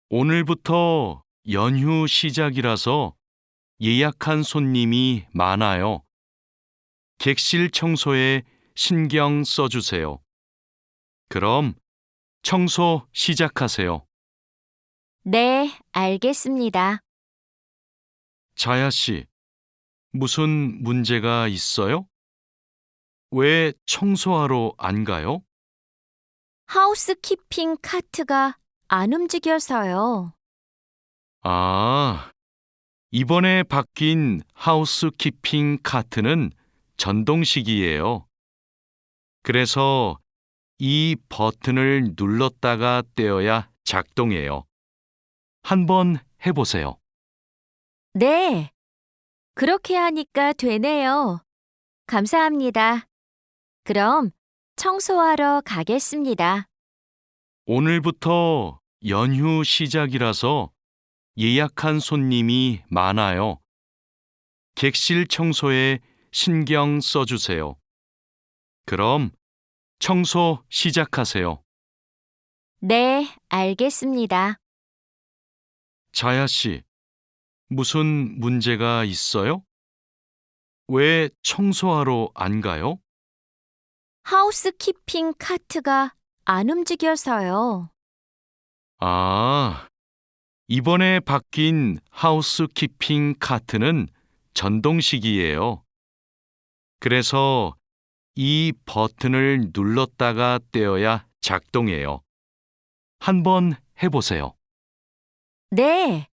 오늘부터 연휴 시작이라서 예약한 손님이 많아요. 객실 청소에 신경 써주세요. 그럼 청소 시작하세요. 네, 알겠습니다. 자야 씨, 무슨 문제가 있어요? 왜 청소하러 안 가요? 하우스키핑 카트가 안 움직여서요. 아, 이번에 바뀐 하우스키핑 카트는 전동식이에요. 그래서 이 버튼을 눌렀다가 떼어야 작동해요. 한번 해보세요. 네, 그렇게 하니까 되네요. 감사합니다. 그럼 청소하러 가겠습니다. 오늘부터 연휴 시작이라서 예약한 손님이 많아요. 객실 청소에 신경 써주세요. 그럼 청소 시작하세요. 네, 알겠습니다. 자야 씨, 무슨 문제가 있어요? 왜 청소하러 안 가요? 하우스키핑 카트가 안 움직여서요. 아, 이번에 바뀐 하우스키핑 카트는 전동식이에요. 그래서 이 버튼을 눌렀다가 떼어야 작동해요. 한번 해보세요. 네,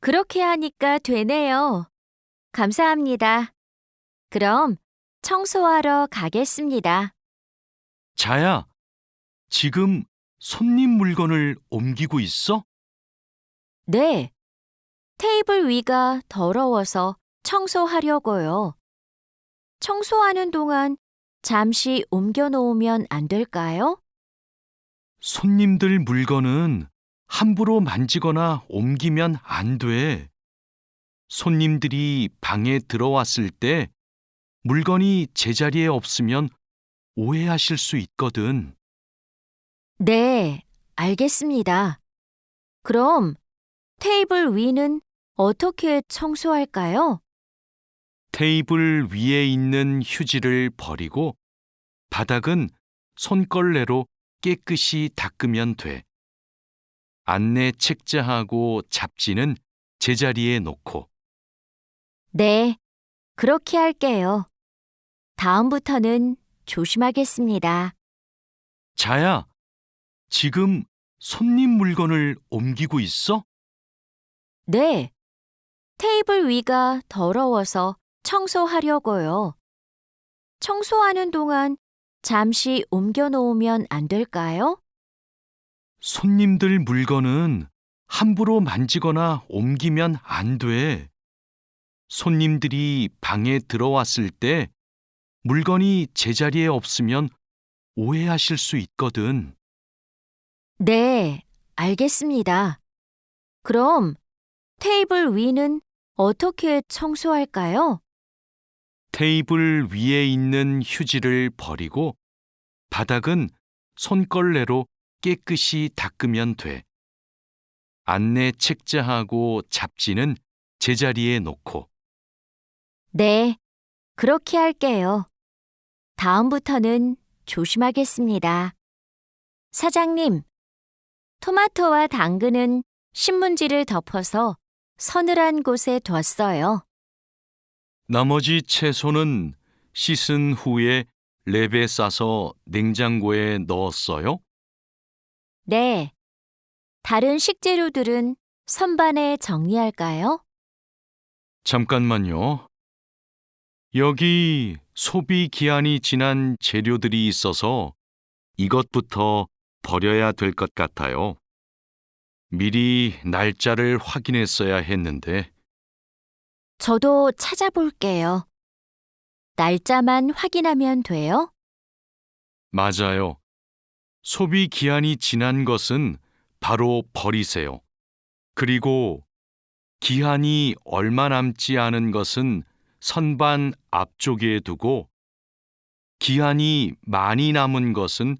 그렇게 하니까 되네요. 감사합니다. 그럼 청소하러 가겠습니다. 자야, 지금 손님 물건을 옮기고 있어? 네, 테이블 위가 더러워서 청소하려고요. 청소하는 동안 잠시 옮겨 놓으면 안 될까요? 손님들 물건은 함부로 만지거나 옮기면 안 돼. 손님들이 방에 들어왔을 때 물건이 제자리에 없으면 오해하실 수 있거든. 네, 알겠습니다. 그럼 테이블 위는 어떻게 청소할까요? 테이블 위에 있는 휴지를 버리고 바닥은 손걸레로 깨끗이 닦으면 돼. 안내 책자하고 잡지는 제자리에 놓고. 네, 그렇게 할게요. 다음부터는 조심하겠습니다. 자야, 지금 손님 물건을 옮기고 있어? 네, 테이블 위가 더러워서 청소하려고요. 청소하는 동안 잠시 옮겨 놓으면 안 될까요? 손님들 물건은 함부로 만지거나 옮기면 안 돼. 손님들이 방에 들어왔을 때 물건이 제자리에 없으면 오해하실 수 있거든. 네, 알겠습니다. 그럼 테이블 위는 어떻게 청소할까요? 테이블 위에 있는 휴지를 버리고 바닥은 손걸레로 깨끗이 닦으면 돼. 안내 책자하고 잡지는 제자리에 놓고. 네, 그렇게 할게요. 다음부터는 조심하겠습니다. 사장님, 토마토와 당근은 신문지를 덮어서 서늘한 곳에 뒀어요. 나머지 채소는 씻은 후에 랩에 싸서 냉장고에 넣었어요? 네, 다른 식재료들은 선반에 정리할까요? 잠깐만요. 여기 소비 기한이 지난 재료들이 있어서 이것부터 버려야 될 것 같아요. 미리 날짜를 확인했어야 했는데, 저도 찾아볼게요. 날짜만 확인하면 돼요? 맞아요. 소비 기한이 지난 것은 바로 버리세요. 그리고 기한이 얼마 남지 않은 것은 선반 앞쪽에 두고 기한이 많이 남은 것은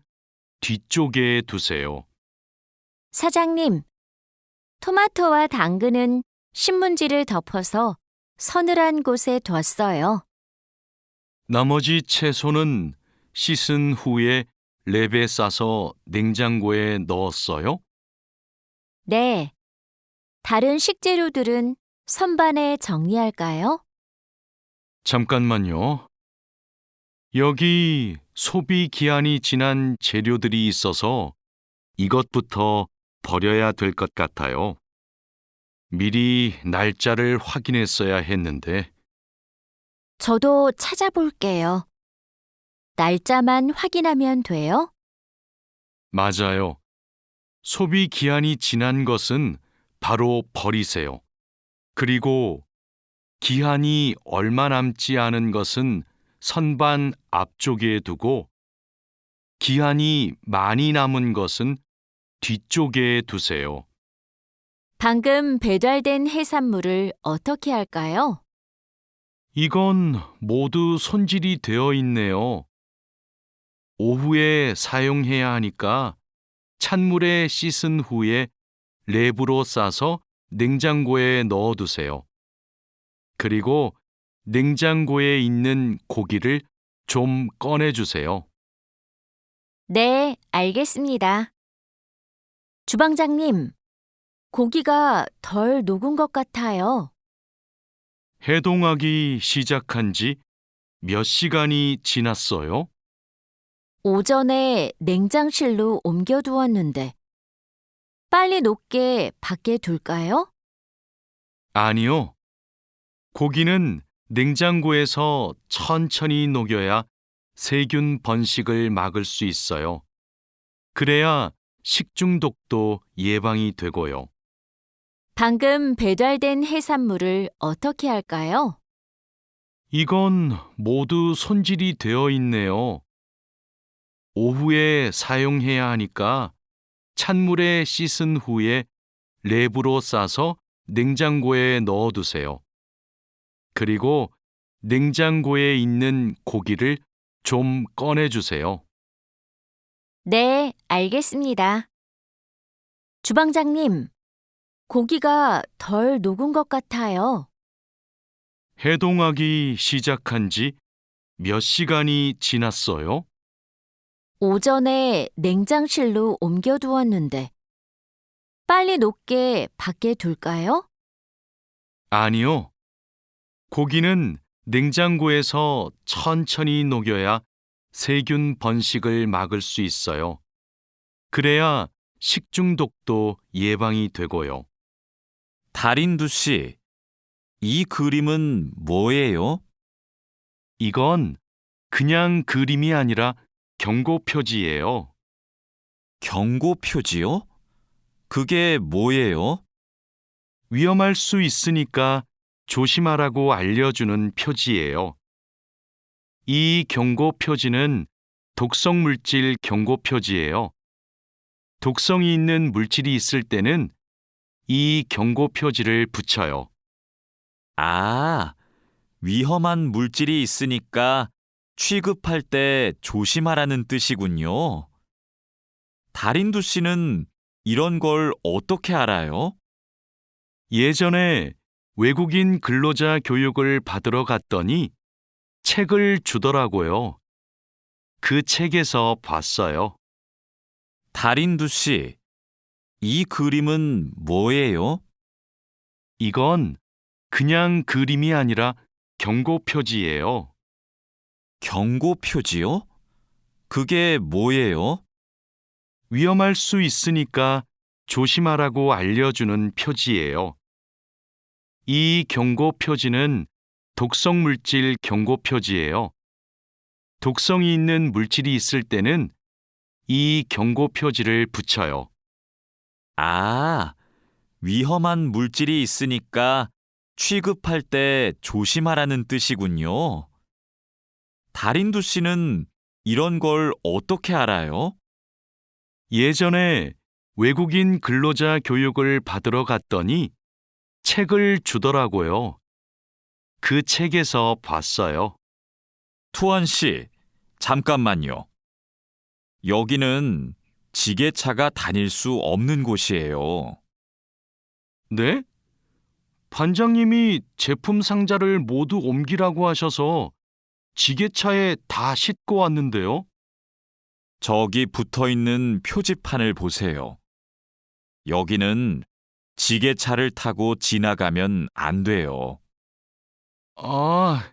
뒤쪽에 두세요. 사장님, 토마토와 당근은 신문지를 덮어서 서늘한 곳에 뒀어요. 나머지 채소는 씻은 후에 랩에 싸서 냉장고에 넣었어요? 네. 다른 식재료들은 선반에 정리할까요? 잠깐만요. 여기 소비 기한이 지난 재료들이 있어서 이것부터 버려야 될 것 같아요. 미리 날짜를 확인했어야 했는데, 저도 찾아볼게요. 날짜만 확인하면 돼요? 맞아요. 소비 기한이 지난 것은 바로 버리세요. 그리고 기한이 얼마 남지 않은 것은 선반 앞쪽에 두고 기한이 많이 남은 것은 뒤쪽에 두세요. 방금 배달된 해산물을 어떻게 할까요? 이건 모두 손질이 되어 있네요. 오후에 사용해야 하니까 찬물에 씻은 후에 랩으로 싸서 냉장고에 넣어두세요. 그리고 냉장고에 있는 고기를 좀 꺼내주세요. 네, 알겠습니다. 주방장님, 고기가 덜 녹은 것 같아요. 해동하기 시작한 지 몇 시간이 지났어요? 오전에 냉장실로 옮겨두었는데, 빨리 녹게 밖에 둘까요? 아니요. 고기는 냉장고에서 천천히 녹여야 세균 번식을 막을 수 있어요. 그래야 식중독도 예방이 되고요. 방금 배달된 해산물을 어떻게 할까요? 이건 모두 손질이 되어 있네요. 오후에 사용해야 하니까 찬물에 씻은 후에 랩으로 싸서 냉장고에 넣어두세요. 그리고 냉장고에 있는 고기를 좀 꺼내주세요. 네, 알겠습니다. 주방장님, 고기가 덜 녹은 것 같아요. 해동하기 시작한 지 몇 시간이 지났어요? 오전에 냉장실로 옮겨두었는데, 빨리 녹게 밖에 둘까요? 아니요. 고기는 냉장고에서 천천히 녹여야 세균 번식을 막을 수 있어요. 그래야 식중독도 예방이 되고요. 달인두 씨, 이 그림은 뭐예요? 이건 그냥 그림이 아니라 경고 표지예요. 경고 표지요? 그게 뭐예요? 위험할 수 있으니까 조심하라고 알려주는 표지예요. 이 경고 표지는 독성 물질 경고 표지예요. 독성이 있는 물질이 있을 때는 이 경고 표지를 붙여요. 아, 위험한 물질이 있으니까 취급할 때 조심하라는 뜻이군요. 달인두 씨는 이런 걸 어떻게 알아요? 예전에 외국인 근로자 교육을 받으러 갔더니 책을 주더라고요. 그 책에서 봤어요. 달인두 씨, 이 그림은 뭐예요? 이건 그냥 그림이 아니라 경고 표지예요. 경고 표지요? 그게 뭐예요? 위험할 수 있으니까 조심하라고 알려주는 표지예요. 이 경고 표지는 독성 물질 경고 표지예요. 독성이 있는 물질이 있을 때는 이 경고 표지를 붙여요. 아, 위험한 물질이 있으니까 취급할 때 조심하라는 뜻이군요. 달인두 씨는 이런 걸 어떻게 알아요? 예전에 외국인 근로자 교육을 받으러 갔더니 책을 주더라고요. 그 책에서 봤어요. 투원 씨, 잠깐만요. 여기는 지게차가 다닐 수 없는 곳이에요. 네? 반장님이 제품 상자를 모두 옮기라고 하셔서 지게차에 다 싣고 왔는데요. 저기 붙어 있는 표지판을 보세요. 여기는 지게차를 타고 지나가면 안 돼요. 아,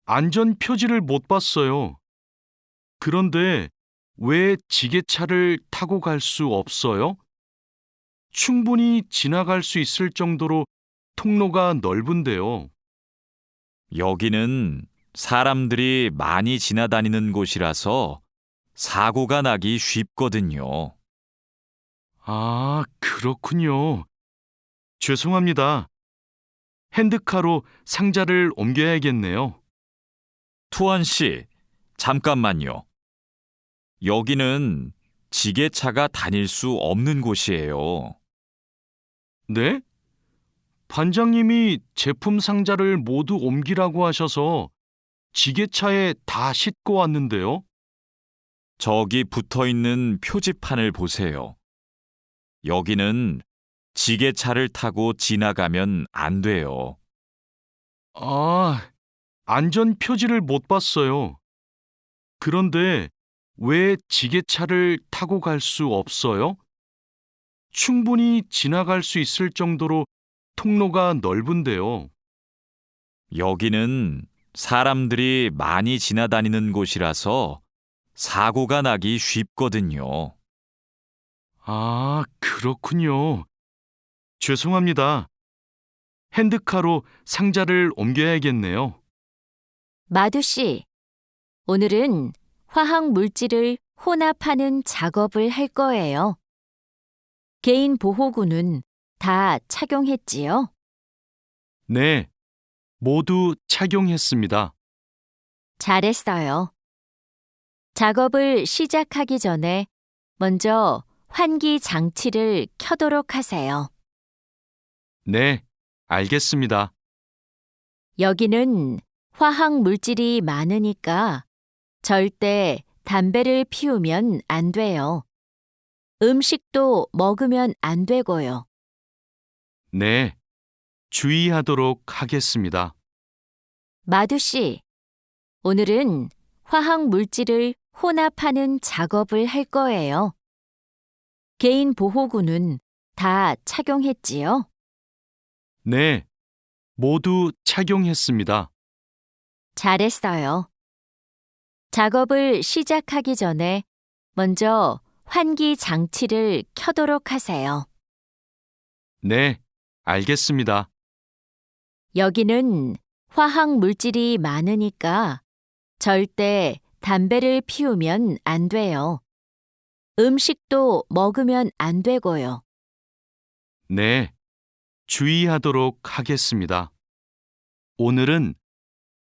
안전 표지를 못 봤어요. 그런데 왜 지게차를 타고 갈 수 없어요? 충분히 지나갈 수 있을 정도로 통로가 넓은데요. 여기는 사람들이 많이 지나다니는 곳이라서 사고가 나기 쉽거든요. 아, 그렇군요. 죄송합니다. 핸드카로 상자를 옮겨야겠네요. 투원 씨, 잠깐만요. 여기는 지게차가 다닐 수 없는 곳이에요. 네? 반장님이 제품 상자를 모두 옮기라고 하셔서 지게차에 다 싣고 왔는데요. 저기 붙어 있는 표지판을 보세요. 여기는 지게차를 타고 지나가면 안 돼요. 아, 안전 표지를 못 봤어요. 그런데 왜 지게차를 타고 갈 수 없어요? 충분히 지나갈 수 있을 정도로 통로가 넓은데요. 여기는 사람들이 많이 지나다니는 곳이라서 사고가 나기 쉽거든요. 아, 그렇군요. 죄송합니다. 핸드카로 상자를 옮겨야겠네요. 마두 씨, 오늘은 화학 물질을 혼합하는 작업을 할 거예요. 개인 보호구는 다 착용했지요? 네, 모두 착용했습니다. 잘했어요. 작업을 시작하기 전에 먼저 환기 장치를 켜도록 하세요. 네, 알겠습니다. 여기는 화학 물질이 많으니까 절대 담배를 피우면 안 돼요. 음식도 먹으면 안 되고요. 네, 주의하도록 하겠습니다. 마두 씨, 오늘은 화학 물질을 혼합하는 작업을 할 거예요. 개인 보호구는 다 착용했지요? 네, 모두 착용했습니다. 잘했어요. 작업을 시작하기 전에 먼저 환기 장치를 켜도록 하세요. 네, 알겠습니다. 여기는 화학 물질이 많으니까 절대 담배를 피우면 안 돼요. 음식도 먹으면 안 되고요. 네, 주의하도록 하겠습니다. 오늘은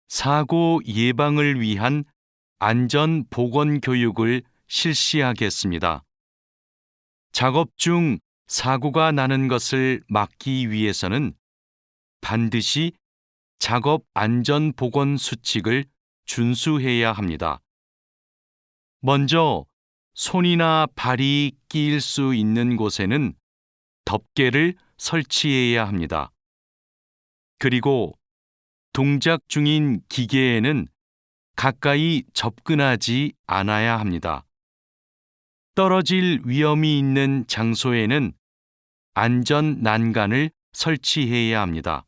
사고 예방을 위한 안전 보건 교육을 실시하겠습니다. 작업 중 사고가 나는 것을 막기 위해서는 반드시 작업 안전 보건 수칙을 준수해야 합니다. 먼저 손이나 발이 끼일 수 있는 곳에는 덮개를 설치해야 합니다. 그리고 동작 중인 기계에는 가까이 접근하지 않아야 합니다. 떨어질 위험이 있는 장소에는 안전 난간을 설치해야 합니다.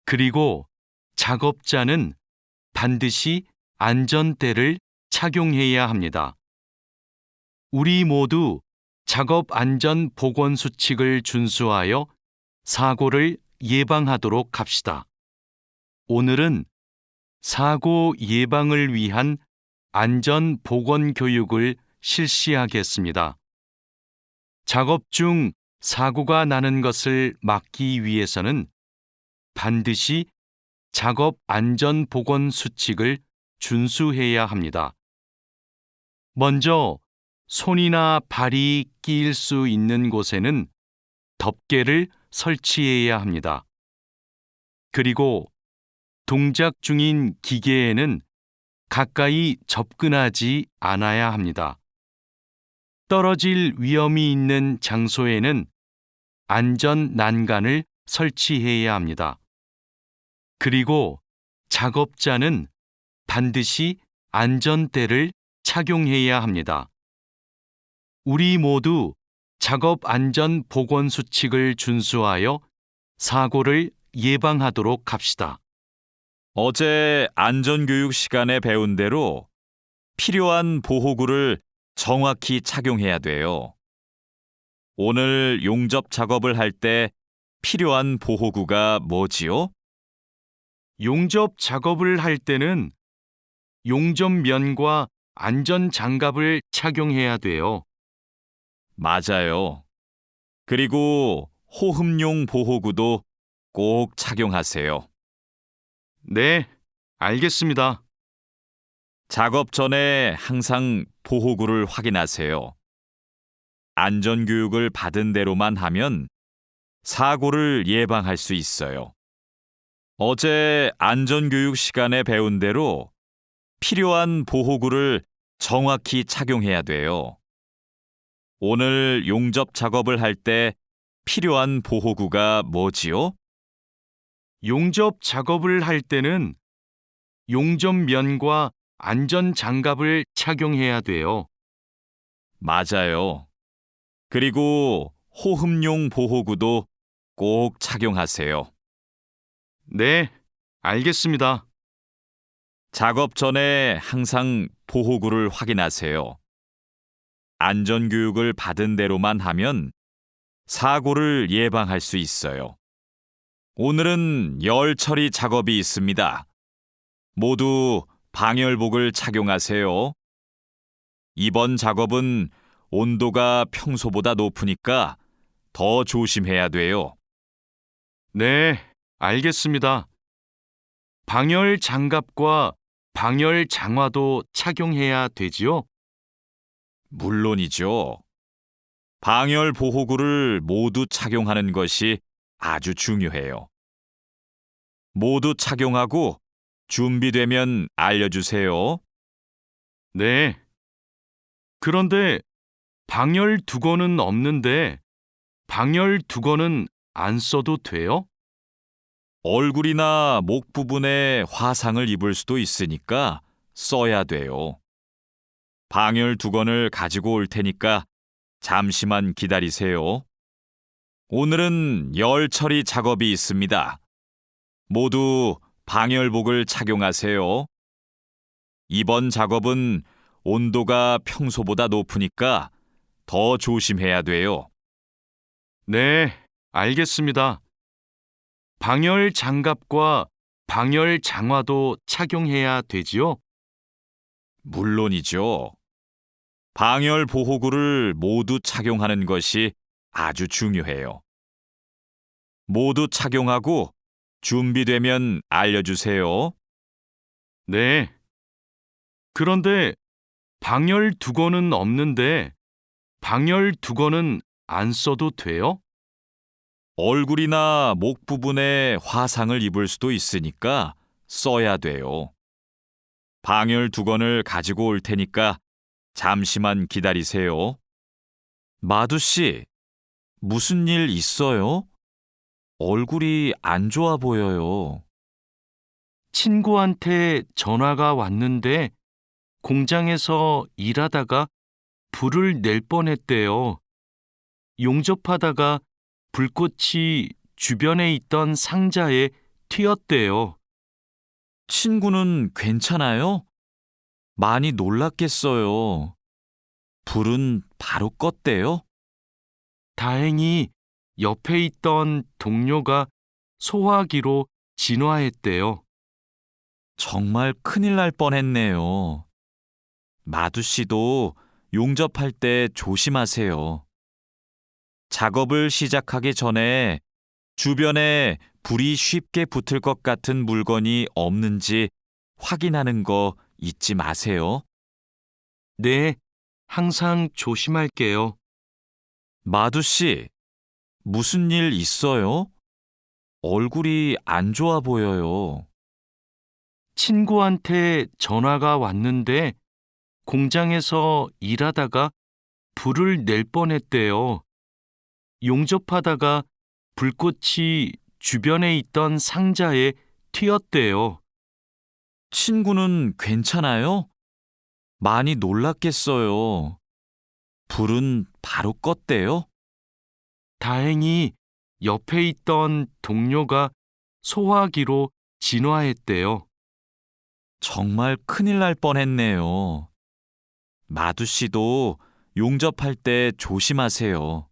그리고 작업자는 반드시 안전대를 착용해야 합니다. 우리 모두 작업 안전 보건 수칙을 준수하여 사고를 예방하도록 합시다. 오늘은 사고 예방을 위한 안전 보건 교육을 실시하겠습니다. 작업 중 사고가 나는 것을 막기 위해서는 반드시 작업 안전 보건 수칙을 준수해야 합니다. 먼저 손이나 발이 끼일 수 있는 곳에는 덮개를 설치해야 합니다. 그리고 동작 중인 기계에는 가까이 접근하지 않아야 합니다. 떨어질 위험이 있는 장소에는 안전 난간을 설치해야 합니다. 그리고 작업자는 반드시 안전대를 착용해야 합니다. 우리 모두 작업 안전 보건 수칙을 준수하여 사고를 예방하도록 합시다. 어제 안전교육 시간에 배운 대로 필요한 보호구를 정확히 착용해야 돼요. 오늘 용접 작업을 할 때 필요한 보호구가 뭐지요? 용접 작업을 할 때는 용접면과 안전장갑을 착용해야 돼요. 맞아요. 그리고 호흡용 보호구도 꼭 착용하세요. 네, 알겠습니다. 작업 전에 항상 보호구를 확인하세요. 안전교육을 받은 대로만 하면 사고를 예방할 수 있어요. 어제 안전교육 시간에 배운 대로 필요한 보호구를 정확히 착용해야 돼요. 오늘 용접 작업을 할 때 필요한 보호구가 뭐지요? 용접 작업을 할 때는 용접면과 안전장갑을 착용해야 돼요. 맞아요. 그리고 호흡용 보호구도 꼭 착용하세요. 네, 알겠습니다. 작업 전에 항상 보호구를 확인하세요. 안전교육을 받은 대로만 하면 사고를 예방할 수 있어요. 오늘은 열 처리 작업이 있습니다. 모두 방열복을 착용하세요. 이번 작업은 온도가 평소보다 높으니까 더 조심해야 돼요. 네, 알겠습니다. 방열 장갑과 방열 장화도 착용해야 되지요? 물론이죠. 방열 보호구를 모두 착용하는 것이 아주 중요해요. 모두 착용하고 준비되면 알려주세요. 네. 그런데 방열 두건은 없는데 방열 두건은 안 써도 돼요? 얼굴이나 목 부분에 화상을 입을 수도 있으니까 써야 돼요. 방열 두건을 가지고 올 테니까 잠시만 기다리세요. 오늘은 열 처리 작업이 있습니다. 모두 방열복을 착용하세요. 이번 작업은 온도가 평소보다 높으니까 더 조심해야 돼요. 네, 알겠습니다. 방열 장갑과 방열 장화도 착용해야 되지요? 물론이죠. 방열 보호구를 모두 착용하는 것이 아주 중요해요. 모두 착용하고 준비되면 알려주세요. 네. 그런데 방열 두건은 없는데 방열 두건은 안 써도 돼요? 얼굴이나 목 부분에 화상을 입을 수도 있으니까 써야 돼요. 방열 두건을 가지고 올 테니까 잠시만 기다리세요. 마두 씨, 무슨 일 있어요? 얼굴이 안 좋아 보여요. 친구한테 전화가 왔는데 공장에서 일하다가 불을 낼 뻔했대요. 용접하다가 불꽃이 주변에 있던 상자에 튀었대요. 친구는 괜찮아요? 많이 놀랐겠어요. 불은 바로 껐대요? 다행히 옆에 있던 동료가 소화기로 진화했대요. 정말 큰일 날 뻔했네요. 마두 씨도 용접할 때 조심하세요. 작업을 시작하기 전에 주변에 불이 쉽게 붙을 것 같은 물건이 없는지 확인하는 거 잊지 마세요. 네, 항상 조심할게요. 마두 씨, 무슨 일 있어요? 얼굴이 안 좋아 보여요. 친구한테 전화가 왔는데 공장에서 일하다가 불을 낼 뻔했대요. 용접하다가 불꽃이 주변에 있던 상자에 튀었대요. 친구는 괜찮아요? 많이 놀랐겠어요. 불은 바로 껐대요? 다행히 옆에 있던 동료가 소화기로 진화했대요. 정말 큰일 날 뻔했네요. 마두 씨도 용접할 때 조심하세요.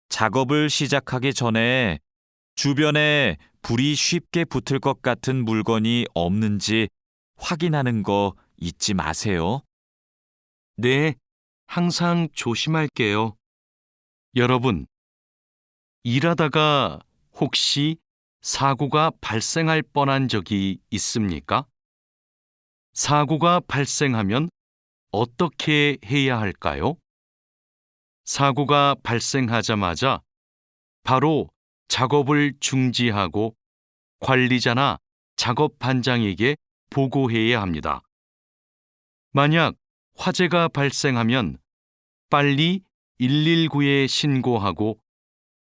작업을 시작하기 전에 주변에 불이 쉽게 붙을 것 같은 물건이 없는지 확인하는 거 잊지 마세요. 네, 항상 조심할게요. 여러분, 일하다가 혹시 사고가 발생할 뻔한 적이 있습니까? 사고가 발생하면 어떻게 해야 할까요? 사고가 발생하자마자 바로 작업을 중지하고 관리자나 작업 반장에게 보고해야 합니다. 만약 화재가 발생하면 빨리 119에 신고하고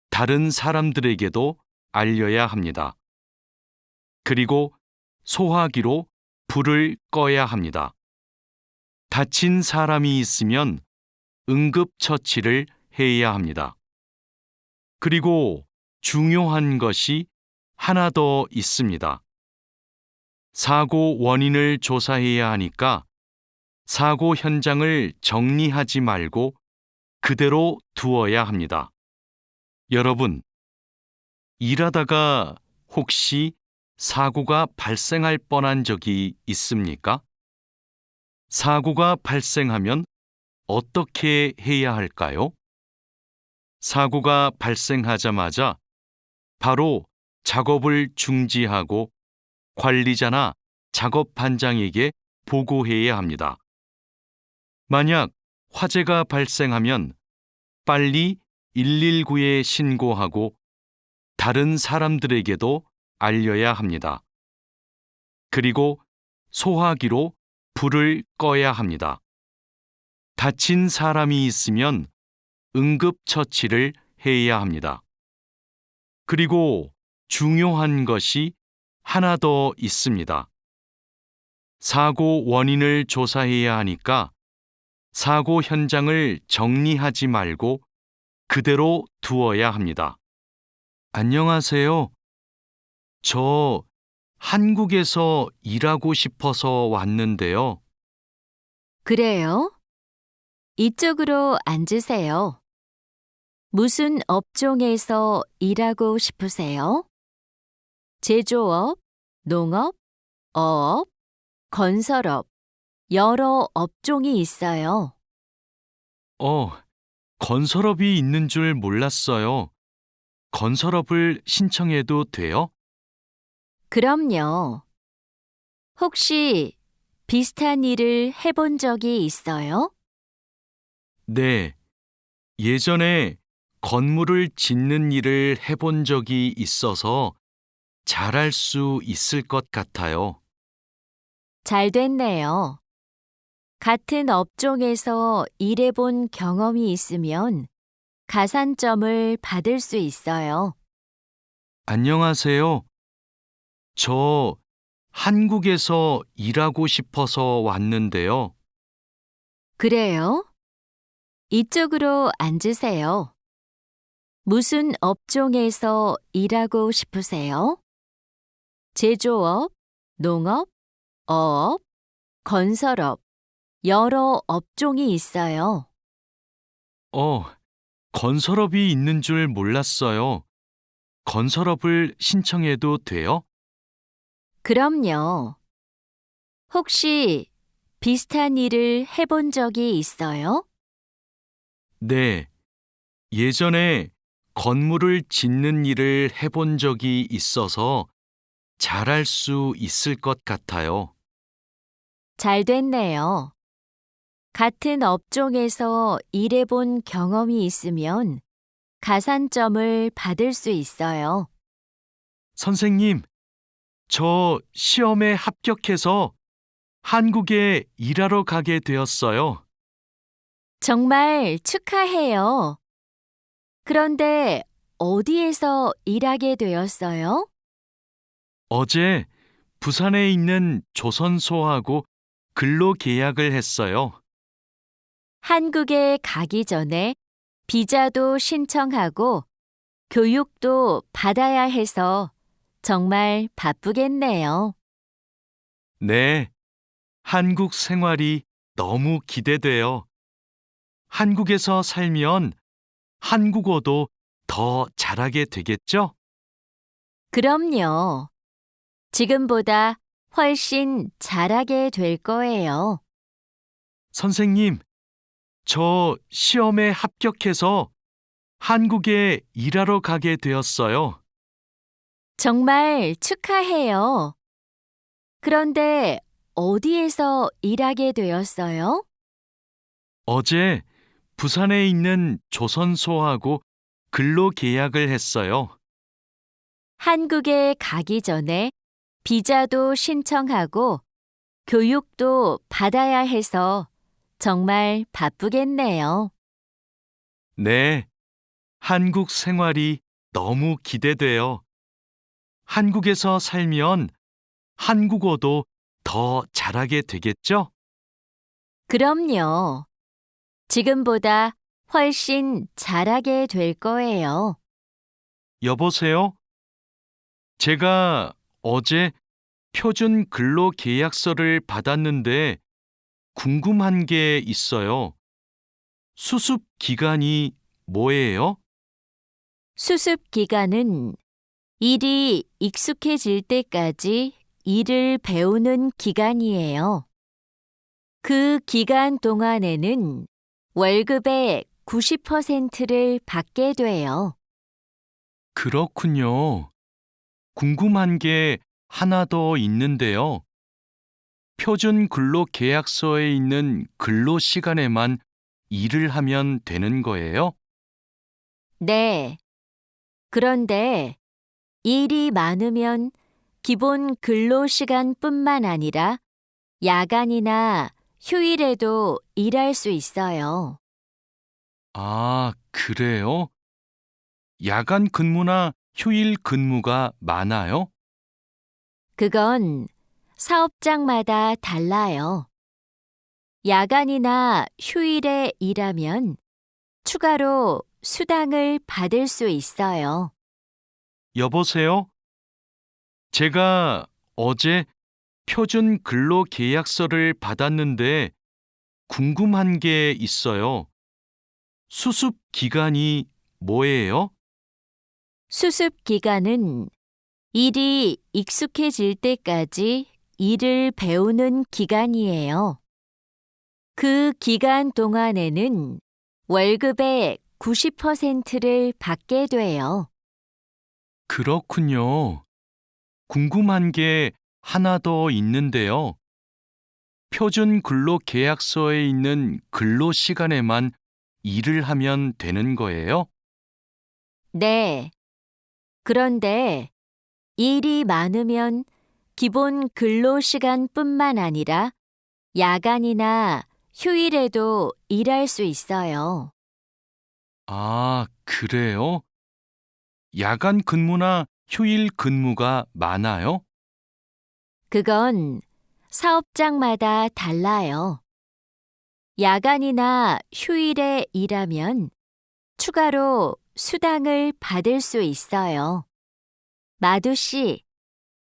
다른 사람들에게도 알려야 합니다. 그리고 소화기로 불을 꺼야 합니다. 다친 사람이 있으면 응급처치를 해야 합니다. 그리고 중요한 것이 하나 더 있습니다. 사고 원인을 조사해야 하니까 사고 현장을 정리하지 말고 그대로 두어야 합니다. 여러분, 일하다가 혹시 사고가 발생할 뻔한 적이 있습니까? 사고가 발생하면 어떻게 해야 할까요? 사고가 발생하자마자 바로 작업을 중지하고 관리자나 작업 반장에게 보고해야 합니다. 만약 화재가 발생하면 빨리 119에 신고하고 다른 사람들에게도 알려야 합니다. 그리고 소화기로 불을 꺼야 합니다. 다친 사람이 있으면 응급처치를 해야 합니다. 그리고 중요한 것이 하나 더 있습니다. 사고 원인을 조사해야 하니까 사고 현장을 정리하지 말고 그대로 두어야 합니다. 안녕하세요. 저 한국에서 일하고 싶어서 왔는데요. 그래요? 이쪽으로 앉으세요. 무슨 업종에서 일하고 싶으세요? 제조업, 농업, 어업, 건설업, 여러 업종이 있어요. 건설업이 있는 줄 몰랐어요. 건설업을 신청해도 돼요? 그럼요. 혹시 비슷한 일을 해본 적이 있어요? 네. 예전에 건물을 짓는 일을 해본 적이 있어서 잘할 수 있을 것 같아요. 잘 됐네요. 같은 업종에서 일해본 경험이 있으면 가산점을 받을 수 있어요. 안녕하세요. 저 한국에서 일하고 싶어서 왔는데요. 그래요? 이쪽으로 앉으세요. 무슨 업종에서 일하고 싶으세요? 제조업, 농업, 어업, 건설업, 여러 업종이 있어요. 건설업이 있는 줄 몰랐어요. 건설업을 신청해도 돼요? 그럼요. 혹시 비슷한 일을 해본 적이 있어요? 네. 예전에 건물을 짓는 일을 해본 적이 있어서 잘할 수 있을 것 같아요. 잘 됐네요. 같은 업종에서 일해본 경험이 있으면 가산점을 받을 수 있어요. 선생님, 저 시험에 합격해서 한국에 일하러 가게 되었어요. 정말 축하해요. 그런데 어디에서 일하게 되었어요? 어제 부산에 있는 조선소하고 근로 계약을 했어요. 한국에 가기 전에 비자도 신청하고 교육도 받아야 해서 정말 바쁘겠네요. 네, 한국 생활이 너무 기대돼요. 한국에서 살면 한국어도 더 잘하게 되겠죠? 그럼요. 지금보다 훨씬 잘하게 될 거예요. 선생님, 저 시험에 합격해서 한국에 일하러 가게 되었어요. 정말 축하해요. 그런데 어디에서 일하게 되었어요? 어제 부산에 있는 조선소하고 근로 계약을 했어요. 한국에 가기 전에 비자도 신청하고 교육도 받아야 해서 정말 바쁘겠네요. 네, 한국 생활이 너무 기대돼요. 한국에서 살면 한국어도 더 잘하게 되겠죠? 그럼요. 지금보다 훨씬 잘하게 될 거예요. 여보세요? 제가 어제 표준 근로 계약서를 받았는데 궁금한 게 있어요. 수습 기간이 뭐예요? 수습 기간은 일이 익숙해질 때까지 일을 배우는 기간이에요. 그 기간 동안에는 월급의 90%를 받게 돼요. 그렇군요. 궁금한 게 하나 더 있는데요. 표준 근로 계약서에 있는 근로 시간에만 일을 하면 되는 거예요? 네. 그런데 일이 많으면 기본 근로 시간뿐만 아니라 야간이나 휴일에도 일할 수 있어요. 아, 그래요? 야간 근무나 휴일 근무가 많아요? 그건 사업장마다 달라요. 야간이나 휴일에 일하면 추가로 수당을 받을 수 있어요. 여보세요? 제가 어제 표준 근로 계약서를 받았는데 궁금한 게 있어요. 수습 기간이 뭐예요? 수습 기간은 일이 익숙해질 때까지 일을 배우는 기간이에요. 그 기간 동안에는 월급의 90%를 받게 돼요. 그렇군요. 궁금한 게 하나 더 있는데요. 표준 근로 계약서에 있는 근로 시간에만 일을 하면 되는 거예요? 네. 그런데 일이 많으면 기본 근로 시간뿐만 아니라 야간이나 휴일에도 일할 수 있어요. 아, 그래요? 야간 근무나 휴일 근무가 많아요? 그건 사업장마다 달라요. 야간이나 휴일에 일하면 추가로 수당을 받을 수 있어요. 마두 씨,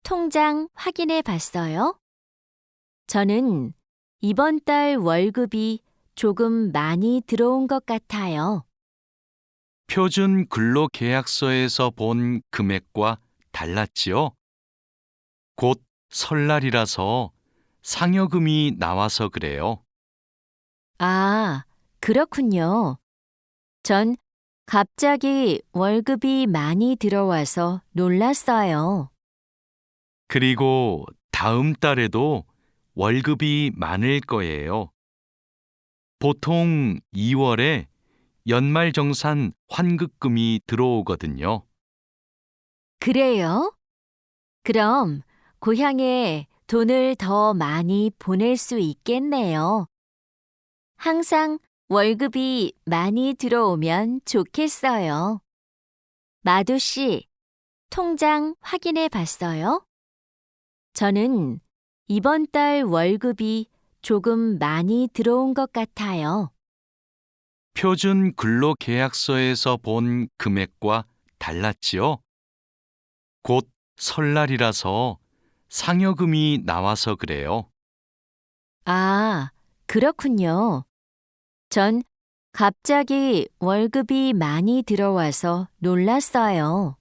통장 확인해 봤어요? 저는 이번 달 월급이 조금 많이 들어온 것 같아요. 표준 근로 계약서에서 본 금액과 달랐지요? 곧 설날이라서 상여금이 나와서 그래요. 아, 그렇군요. 전 갑자기 월급이 많이 들어와서 놀랐어요. 그리고 다음 달에도 월급이 많을 거예요. 보통 2월에 연말정산 환급금이 들어오거든요. 그래요? 그럼 고향에 돈을 더 많이 보낼 수 있겠네요. 항상 월급이 많이 들어오면 좋겠어요. 마두 씨, 통장 확인해 봤어요? 저는 이번 달 월급이 조금 많이 들어온 것 같아요. 표준 근로계약서에서 본 금액과 달랐지요? 곧 설날이라서 상여금이 나와서 그래요. 아, 그렇군요. 전 갑자기 월급이 많이 들어와서 놀랐어요.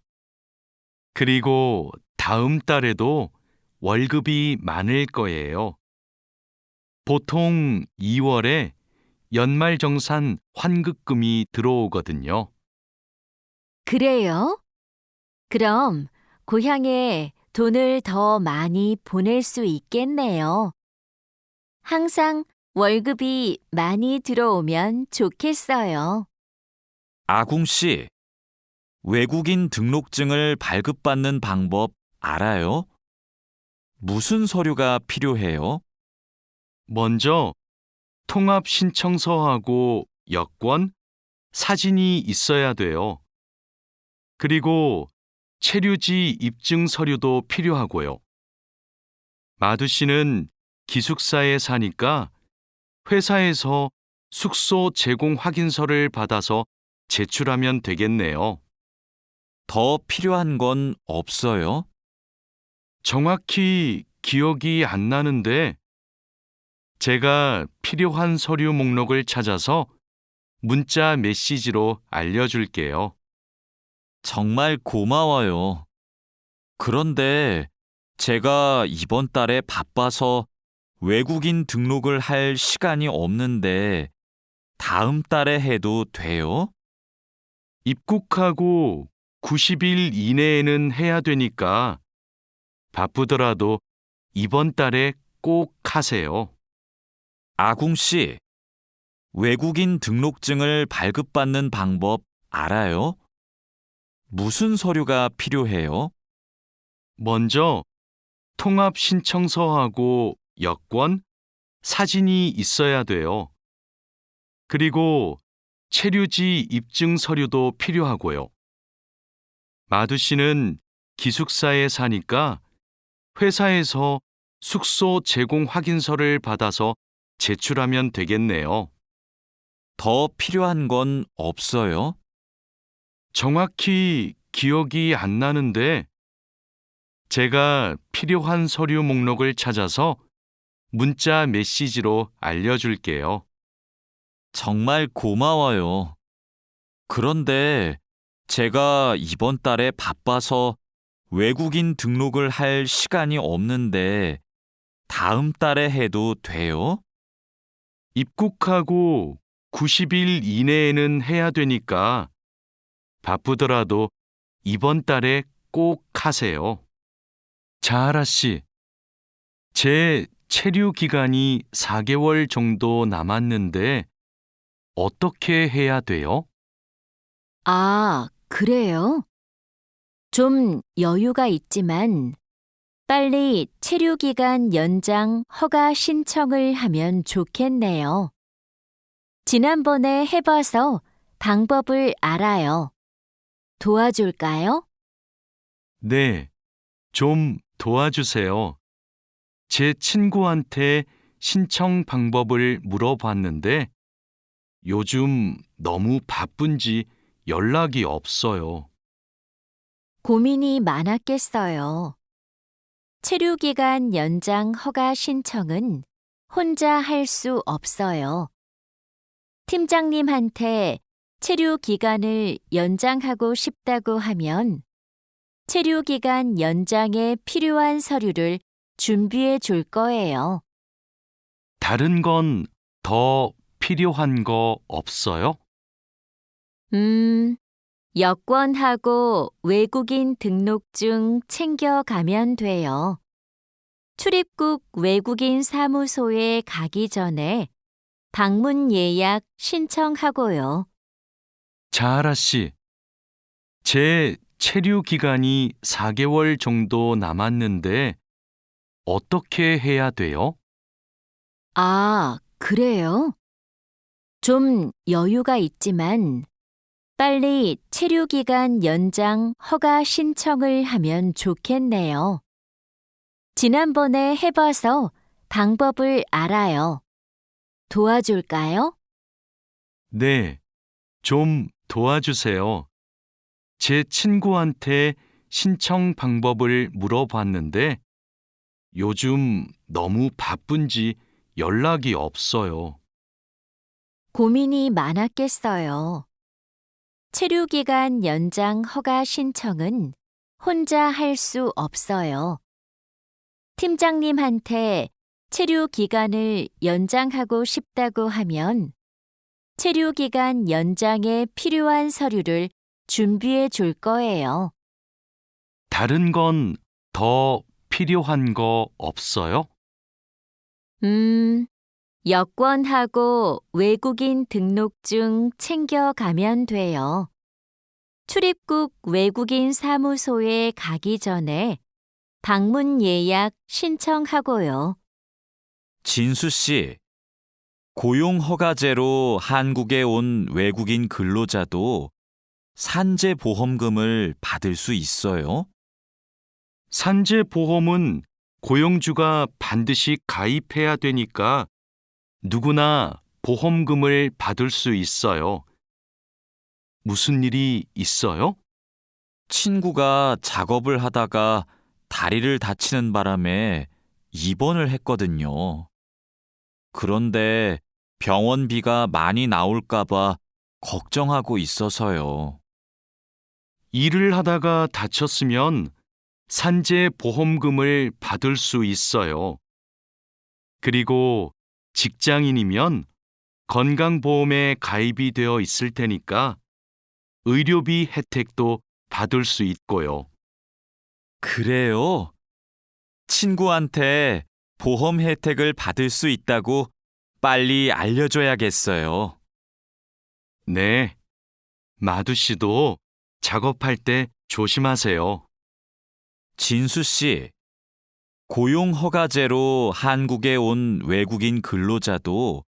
그리고 다음 달에도 월급이 많을 거예요. 보통 2월에 연말정산 환급금이 들어오거든요. 그래요? 그럼 고향에 돈을 더 많이 보낼 수 있겠네요. 항상 월급이 많이 들어오면 좋겠어요. 아궁 씨, 외국인 등록증을 발급받는 방법 알아요? 무슨 서류가 필요해요? 먼저 통합신청서하고 여권, 사진이 있어야 돼요. 그리고 체류지 입증 서류도 필요하고요. 마두 씨는 기숙사에 사니까 회사에서 숙소 제공 확인서를 받아서 제출하면 되겠네요. 더 필요한 건 없어요? 정확히 기억이 안 나는데 제가 필요한 서류 목록을 찾아서 문자 메시지로 알려줄게요. 정말 고마워요. 그런데 제가 이번 달에 바빠서 외국인 등록을 할 시간이 없는데 다음 달에 해도 돼요? 입국하고 90일 이내에는 해야 되니까 바쁘더라도 이번 달에 꼭 하세요. 아궁 씨, 외국인 등록증을 발급받는 방법 알아요? 무슨 서류가 필요해요? 먼저 통합신청서하고 여권, 사진이 있어야 돼요. 그리고 체류지 입증 서류도 필요하고요. 마두 씨는 기숙사에 사니까 회사에서 숙소 제공 확인서를 받아서 제출하면 되겠네요. 더 필요한 건 없어요? 정확히 기억이 안 나는데 제가 필요한 서류 목록을 찾아서 문자 메시지로 알려줄게요. 정말 고마워요. 그런데 제가 이번 달에 바빠서 외국인 등록을 할 시간이 없는데 다음 달에 해도 돼요? 입국하고 90일 이내에는 해야 되니까 바쁘더라도 이번 달에 꼭 하세요. 자하라 씨, 제 체류 기간이 4개월 정도 남았는데 어떻게 해야 돼요? 아, 그래요? 좀 여유가 있지만 빨리 체류 기간 연장 허가 신청을 하면 좋겠네요. 지난번에 해봐서 방법을 알아요. 도와줄까요? 네, 좀 도와주세요. 제 친구한테 신청 방법을 물어봤는데 요즘 너무 바쁜지 연락이 없어요. 고민이 많았겠어요. 체류 기간 연장 허가 신청은 혼자 할 수 없어요. 팀장님한테 체류 기간을 연장하고 싶다고 하면 체류 기간 연장에 필요한 서류를 준비해 줄 거예요. 다른 건 더 필요한 거 없어요? 여권하고 외국인 등록증 챙겨가면 돼요. 출입국 외국인 사무소에 가기 전에 방문 예약 신청하고요. 자하라 씨, 제 체류 기간이 4개월 정도 남았는데 어떻게 해야 돼요? 아, 그래요? 좀 여유가 있지만 빨리 체류기간 연장 허가 신청을 하면 좋겠네요. 지난번에 해봐서 방법을 알아요. 도와줄까요? 네, 좀 도와주세요. 제 친구한테 신청 방법을 물어봤는데 요즘 너무 바쁜지 연락이 없어요. 고민이 많았겠어요. 체류기간 연장 허가 신청은 혼자 할 수 없어요. 팀장님한테 체류 기간을 연장하고 싶다고 하면 체류 기간 연장에 필요한 서류를 준비해 줄 거예요. 다른 건 더 필요한 거 없어요? 여권하고 외국인 등록증 챙겨가면 돼요. 출입국 외국인 사무소에 가기 전에 방문 예약 신청하고요. 진수 씨, 고용허가제로 한국에 온 외국인 근로자도 산재보험금을 받을 수 있어요? 산재보험은 고용주가 반드시 가입해야 되니까 누구나 보험금을 받을 수 있어요. 무슨 일이 있어요? 친구가 작업을 하다가 다리를 다치는 바람에 입원을 했거든요. 그런데 병원비가 많이 나올까봐 걱정하고 있어서요. 일을 하다가 다쳤으면 산재보험금을 받을 수 있어요. 그리고 직장인이면 건강보험에 가입이 되어 있을 테니까 의료비 혜택도 받을 수 있고요. 그래요? 친구한테 보험 혜택을 받을 수 있다고 빨리 알려줘야겠어요. 네, 마두 씨도 작업할 때 조심하세요. 진수 씨, 고용허가제로 한국에 온 외국인 근로자도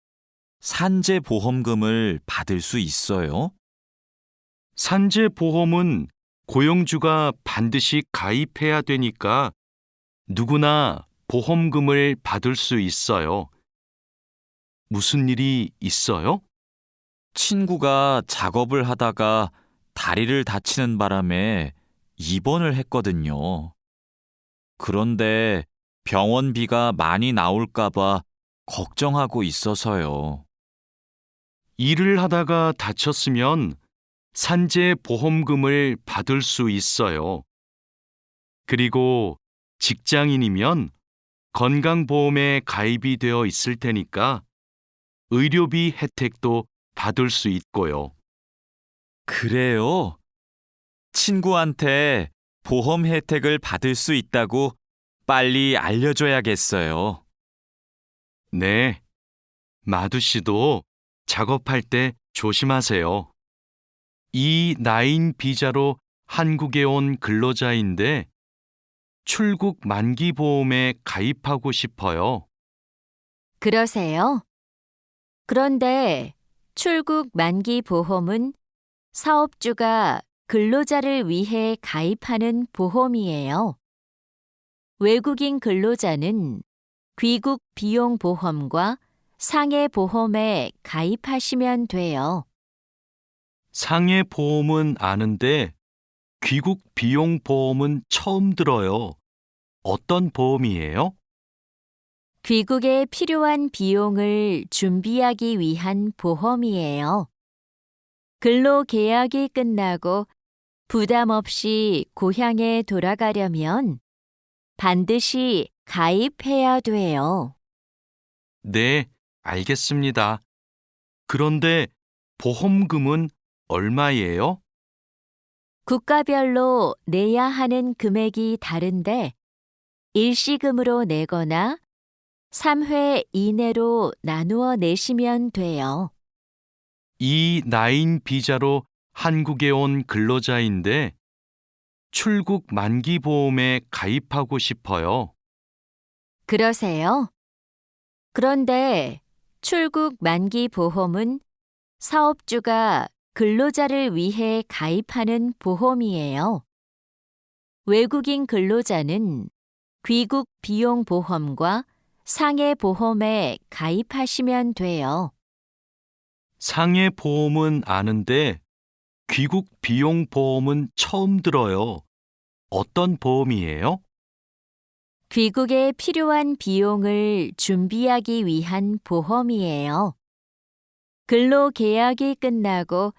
산재보험금을 받을 수 있어요? 산재보험은 고용주가 반드시 가입해야 되니까 누구나 보험금을 받을 수 있어요. 무슨 일이 있어요? 친구가 작업을 하다가 다리를 다치는 바람에 입원을 했거든요. 그런데 병원비가 많이 나올까봐 걱정하고 있어서요. 일을 하다가 다쳤으면 산재보험금을 받을 수 있어요. 그리고 직장인이면 건강보험에 가입이 되어 있을 테니까 의료비 혜택도 받을 수 있고요. 그래요? 친구한테 보험 혜택을 받을 수 있다고 빨리 알려줘야겠어요. 네, 마두 씨도 작업할 때 조심하세요. E9 비자로 한국에 온 근로자인데 출국 만기 보험에 가입하고 싶어요. 그러세요? 그런데 출국 만기 보험은 사업주가 근로자를 위해 가입하는 보험이에요. 외국인 근로자는 귀국 비용 보험과 상해 보험에 가입하시면 돼요. 상해 보험은 아는데 귀국 비용 보험은 처음 들어요. 어떤 보험이에요? 귀국에 필요한 비용을 준비하기 위한 보험이에요. 근로 계약이 끝나고 부담 없이 고향에 돌아가려면 반드시 가입해야 돼요. 네, 알겠습니다. 그런데 보험금은 얼마예요? 국가별로 내야 하는 금액이 다른데 일시금으로 내거나 3회 이내로 나누어 내시면 돼요. E9 비자로 한국에 온 근로자인데 출국 만기 보험에 가입하고 싶어요. 그러세요? 그런데 출국 만기 보험은 사업주가 근로자를 위해 가입하는 보험이에요. 외국인 근로자는 귀국 비용 보험과 상해 보험에 가입하시면 돼요. 상해 보험은 아는데 귀국 비용 보험은 처음 들어요. 어떤 보험이에요? 귀국에 필요한 비용을 준비하기 위한 보험이에요. 근로 계약이 끝나고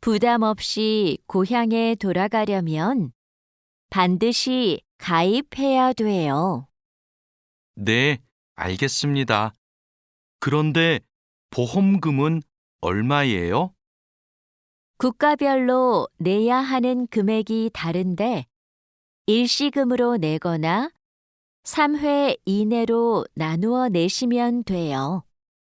부담 없이 고향에 돌아가려면 반드시 가입해야 돼요. 네, 알겠습니다. 그런데 보험금은 얼마예요? 국가별로 내야 하는 금액이 다른데 일시금으로 내거나 3회 이내로 나누어 내시면 돼요.